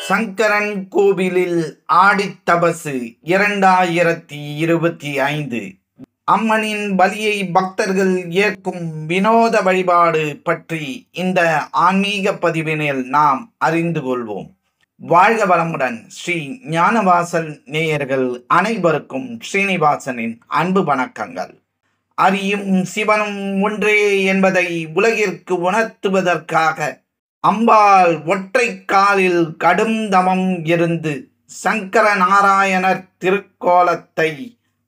சங்கரன் கோவிலில் ஆடித்தபசு 2025. அம்மனின் பலியை பக்தர்கள் ஏற்கும் வினோத வழிபாடு பற்றி இந்த ஆன்மீக பதிவினில் நாம் அறிந்து கொள்வோம். வாழ்க வளமுடன். ஸ்ரீ ஞானவாசல் நேயர்கள் அனைவருக்கும் ஸ்ரீனிவாசனின் அன்பு வணக்கங்கள். அறியும் சிவனும் ஒன்றே என்பதை உலகிற்கு உணர்த்துவதற்காக அம்பாள் ஒற்றை காலில் கடும் தவம் இருந்து சங்கர நாராயணர் திருக்கோலத்தை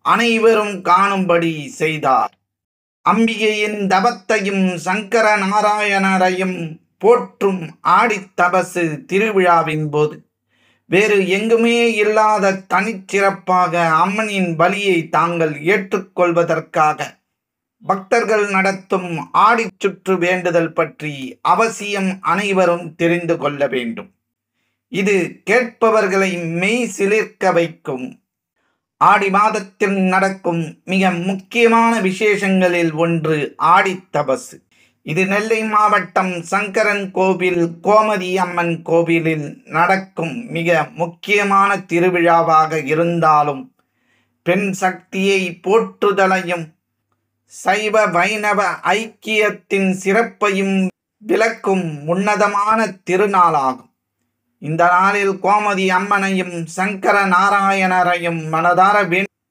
அனைவரும் காணும்படி செய்தார். அம்பிகையின் தவத்தையும் சங்கர நாராயணரையும் போற்றும் ஆடித்தபசு திருவிழாவின் போது வேறு எங்குமே இல்லாத தனிச்சிறப்பாக அம்மனின் பலியை தாங்கள் ஏற்றுக்கொள்வதற்காக பக்தர்கள் நடத்தும் ஆடிச்சுற்று வேண்டுதல் பற்றி அவசியம் அனைவரும் தெரிந்து கொள்ள வேண்டும். இது கேட்பவர்களை மெய் சிலிர்க்க வைக்கும். ஆடி மாதத்தில் நடக்கும் மிக முக்கியமான விசேஷங்களில் ஒன்று ஆடித்தபசு. இது நெல்லை மாவட்டம் சங்கரன் கோவில் கோமதி அம்மன் கோவிலில் நடக்கும் மிக முக்கியமான திருவிழாவாக இருந்தாலும் பெண் சக்தியை போற்றுதலையும் சைவ வைணவ ஐக்கியத்தின் சிறப்பையும் விளக்கும் உன்னதமான திருநாளாகும். இந்த நாளில் கோமதி அம்மனையும் சங்கர நாராயணரையும் மனதார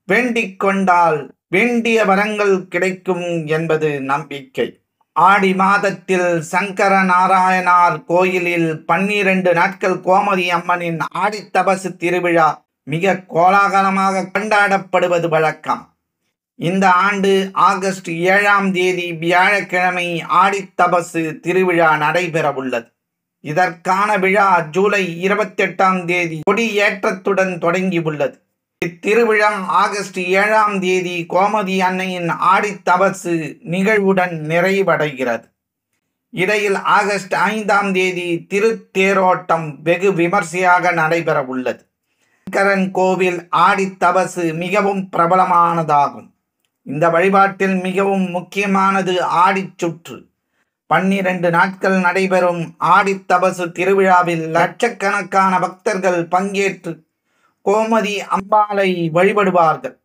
வேண்டிக் கொண்டால் வேண்டிய வரங்கள் கிடைக்கும் என்பது நம்பிக்கை. ஆடி மாதத்தில் சங்கர நாராயணார் கோயிலில் 12 நாட்கள் கோமதி அம்மனின் ஆடித்தபசு திருவிழா மிக கோலாகலமாக கொண்டாடப்படுவது வழக்கம். இந்த ஆண்டு ஆகஸ்ட் 7ஆம் தேதி வியாழக்கிழமை ஆடித்தபசு திருவிழா நடைபெற உள்ளது. இதற்கான விழா ஜூலை 28ஆம் தேதி கொடியேற்றத்துடன் தொடங்கி உள்ளது. இத்திருவிழா ஆகஸ்ட் 7ஆம் தேதி கோமதி அன்னையின் ஆடித்தபசு நிகழ்வுடன் நிறைவடைகிறது. இடையில் ஆகஸ்ட் 5ஆம் தேதி திருத்தேரோட்டம் வெகு விமர்சையாக நடைபெற உள்ளது. சங்கரன் கோவில் ஆடித்தபசு மிகவும் பிரபலமானதாகும். இந்த வழிபாட்டில் மிகவும் முக்கியமானது ஆடிச்சுற்று. 12 நாட்கள் நடைபெறும் ஆடித்தபசு திருவிழாவில் லட்சக்கணக்கான பக்தர்கள் பங்கேற்று கோமதி அம்பாளை வழிபடுவார்கள்.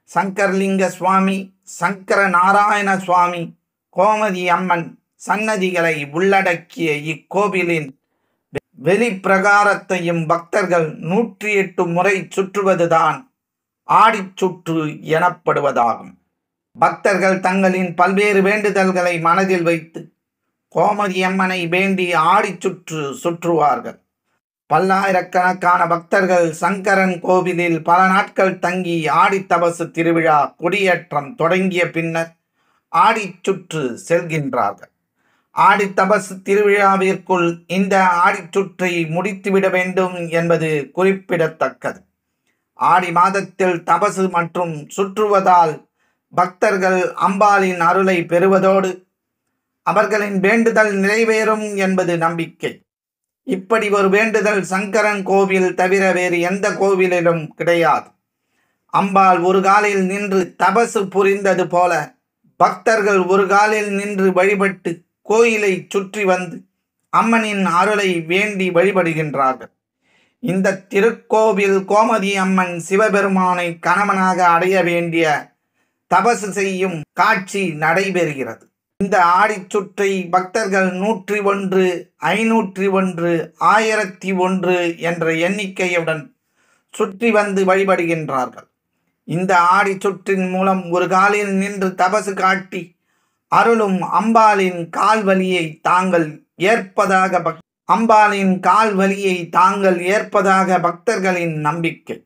சங்கரலிங்க சுவாமி, சங்கர நாராயண சுவாமி, கோமதி அம்மன் சன்னதிகளை உள்ளடக்கிய இக்கோவிலின் வெளிப்பிரகாரத்தையும் பக்தர்கள் 108 முறை சுற்றுவதுதான் ஆடிச்சுற்று எனப்படுவதாகும். பக்தர்கள் தங்களின் பல்வேறு வேண்டுதல்களை மனதில் வைத்து கோமதி அம்மனை வேண்டி ஆடிச்சுற்று சுற்றுவார்கள். பல்லாயிரக்கணக்கான பக்தர்கள் சங்கரன் கோவிலில் பல நாட்கள் தங்கி ஆடித்தபசு திருவிழா கொடியேற்றம் தொடங்கிய பின்னர் ஆடிச்சுற்று செல்கின்றார்கள். ஆடித்தபசு திருவிழாவிற்குள் இந்த ஆடிச்சுற்றை முடித்துவிட வேண்டும் என்பது குறிப்பிடத்தக்கது. ஆடி மாதத்தில் தபசு மற்றும் சுற்றுவதால் பக்தர்கள் அம்பாளின் அருளை பெறுவதோடு அவர்களின் வேண்டுதல் நிறைவேறும் என்பது நம்பிக்கை. இப்படி ஒரு வேண்டுதல் சங்கரன் கோவில் தவிர வேறு எந்த கோவிலிலும் கிடையாது. அம்பாள் ஒரு காலில் நின்று தபசு புரிந்தது போல பக்தர்கள் ஒரு காலில் நின்று வழிபட்டு கோயிலை சுற்றி வந்து அம்மனின் அருளை வேண்டி வழிபடுகின்றார்கள். இந்த திருக்கோவில் கோமதி அம்மன் சிவபெருமானை கணவனாக அடைய வேண்டிய தபசு செய்யும் காட்சி நடைபெறுகிறது. இந்த ஆடிச்சுற்றை பக்தர்கள் 101, 501, 1001 என்ற எண்ணிக்கையுடன் சுற்றி வந்து வழிபடுகின்றார்கள். இந்த ஆடிச்சுற்றின் மூலம் ஒரு காலில் நின்று தபசு காட்டி அருளும் அம்பாளின் கால்வலியை தாங்கள் ஏற்பதாக பக்தர்களின் நம்பிக்கை.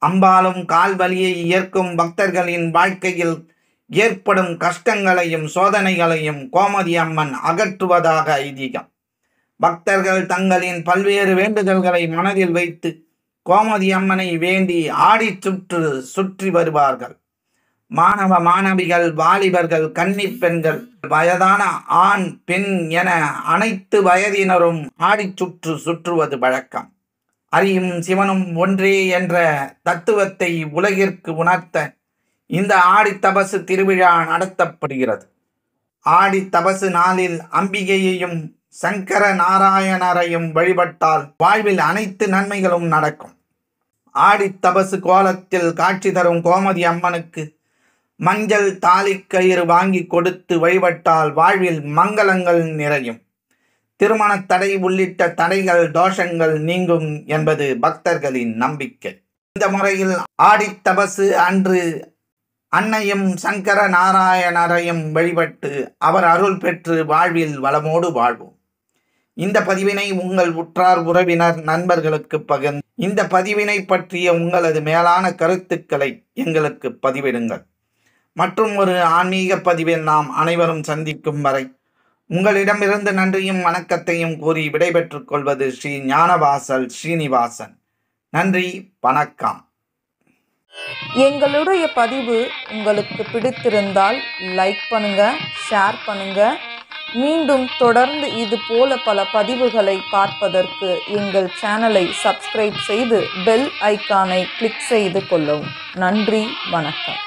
அம்பாளும் கால்வலியை ஏற்கும் பக்தர்களின் வாழ்க்கையில் ஏற்படும் கஷ்டங்களையும் சோதனைகளையும் கோமதி அம்மன் அகற்றுவதாக ஐதீகம். பக்தர்கள் தங்களின் பல்வேறு வேண்டுதல்களை மனதில் வைத்து கோமதி அம்மனை வேண்டி ஆடிச்சுற்று சுற்றி வருவார்கள். மாணவ மாணவிகள், வாலிபர்கள், கன்னிப் பெண்கள், வயதான ஆண் பெண் என அனைத்து வயதினரும் ஆடிச்சுற்று சுற்றுவது வழக்கம். அறியும் சிவனும் ஒன்றே என்ற தத்துவத்தை உலகிற்கு உணர்த்த இந்த ஆடித்தபசு திருவிழா நடத்தப்படுகிறது. ஆடித்தபசு நாளில் அம்பிகையையும் சங்கர நாராயணரையும் வழிபட்டால் வாழ்வில் அனைத்து நன்மைகளும் நடக்கும். ஆடி தபசு கோலத்தில் காட்சி தரும் கோமதி அம்மனுக்கு மஞ்சள் தாலிக்கயிறு வாங்கி கொடுத்து வழிபட்டால் வாழ்வில் மங்களங்கள் நிறையும். திருமண தடை உள்ளிட்ட தடைகள் தோஷங்கள் நீங்கும் என்பது பக்தர்களின் நம்பிக்கை. இந்த முறையில் ஆடி தபசு அன்று அன்னையும் சங்கர நாராயணரையும் வழிபட்டு அவர் அருள் பெற்று வாழ்வில் வளமோடு வாழ்வோம். இந்த பதிவினை உங்கள் உற்றார் உறவினர் நண்பர்களுக்கு பகிர்ந்து இந்த பதிவினை பற்றிய உங்களது மேலான கருத்துக்களை எங்களுக்கு பதிவிடுங்கள். மற்றும் ஒரு ஆன்மீக பதிவில் நாம் அனைவரும் சந்திக்கும் வரை உங்களிடமிருந்து நன்றியும் வணக்கத்தையும் கூறி விடைபெற்றுக் கொள்வது ஸ்ரீ ஞானவாசல் ஸ்ரீனிவாசன். நன்றி, வணக்கம். எங்களுடைய பதிவு உங்களுக்கு பிடித்திருந்தால் லைக் பண்ணுங்க, ஷேர் பண்ணுங்க. மீண்டும் தொடர்ந்து இது போல பல பதிவுகளை பார்ப்பதற்கு எங்கள் சேனலை சப்ஸ்கிரைப் செய்து பெல் ஐக்கானை கிளிக் செய்து கொள்ளவும். நன்றி, வணக்கம்.